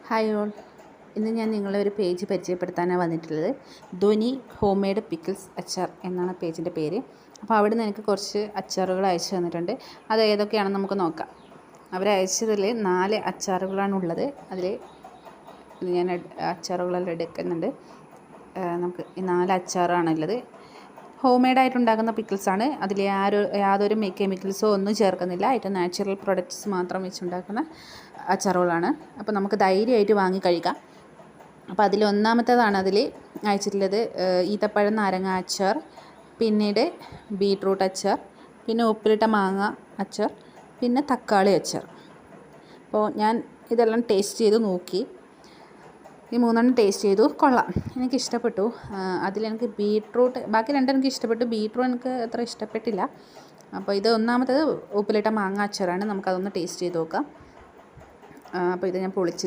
Hi all, ഇന്ന് ഞാൻ നിങ്ങളെ ഒരു പേജ് പരിചയപ്പെടുത്താനാണ് വന്നിട്ടുള്ളത്. ധ്വനി ഹോം മെയ്ഡ് പിക്കിൾസ് അച്ചാർ എന്നാണ് പേജിൻ്റെ പേര്. അപ്പോൾ അവിടെ നിന്ന് എനിക്ക് കുറച്ച് അച്ചാറുകൾ അയച്ചു തന്നിട്ടുണ്ട്. അത് ഏതൊക്കെയാണെന്ന് നമുക്ക് നോക്കാം. അവർ അയച്ചതിൽ 4 അച്ചാറുകളാണുള്ളത്. അതിൽ ഞാൻ അച്ചാറുകളെല്ലാം എടുക്കുന്നുണ്ട്. നമുക്ക് ഈ 4 അച്ചാറാണുള്ളത്. ഹോം മെയ്ഡായിട്ടുണ്ടാക്കുന്ന പിക്കിൾസാണ്. അതിൽ യാതൊരു കെമിക്കൽസോ ഒന്നും ചേർക്കുന്നില്ല. ഏറ്റവും നാച്ചുറൽ പ്രൊഡക്ട്സ് മാത്രം വെച്ചുണ്ടാക്കുന്ന അച്ചാറുകളാണ്. അപ്പോൾ നമുക്ക് ധൈര്യമായിട്ട് വാങ്ങി കഴിക്കാം. അപ്പോൾ അതിൽ ഒന്നാമത്തേതാണ് അതിൽ അയച്ചിട്ടുള്ളത് ഈത്തപ്പഴം നാരങ്ങ അച്ചാർ, പിന്നീട് ബീട്രൂട്ട് അച്ചാർ, പിന്നെ ഉപ്പിലിട്ട മാങ്ങ അച്ചാർ, പിന്നെ തക്കാളി അച്ചാർ. അപ്പോൾ ഞാൻ ഇതെല്ലാം ടേസ്റ്റ് ചെയ്ത് നോക്കി. ഈ 3 ടേസ്റ്റ് ചെയ്തു, കൊള്ളാം, എനിക്കിഷ്ടപ്പെട്ടു. അതിലെനിക്ക് ബീട്രൂട്ട്, ബാക്കി 2 എനിക്ക് ഇഷ്ടപ്പെട്ടു, ബീട്രൂട്ട് എനിക്ക് അത്ര ഇഷ്ടപ്പെട്ടില്ല. അപ്പോൾ ഇത് ഒന്നാമത്തേത് ഉപ്പിലിട്ട മാങ്ങ അച്ചാറാണ്. നമുക്കതൊന്ന് ടേസ്റ്റ് ചെയ്ത് നോക്കാം. അപ്പോൾ ഇത് ഞാൻ പൊളിച്ച്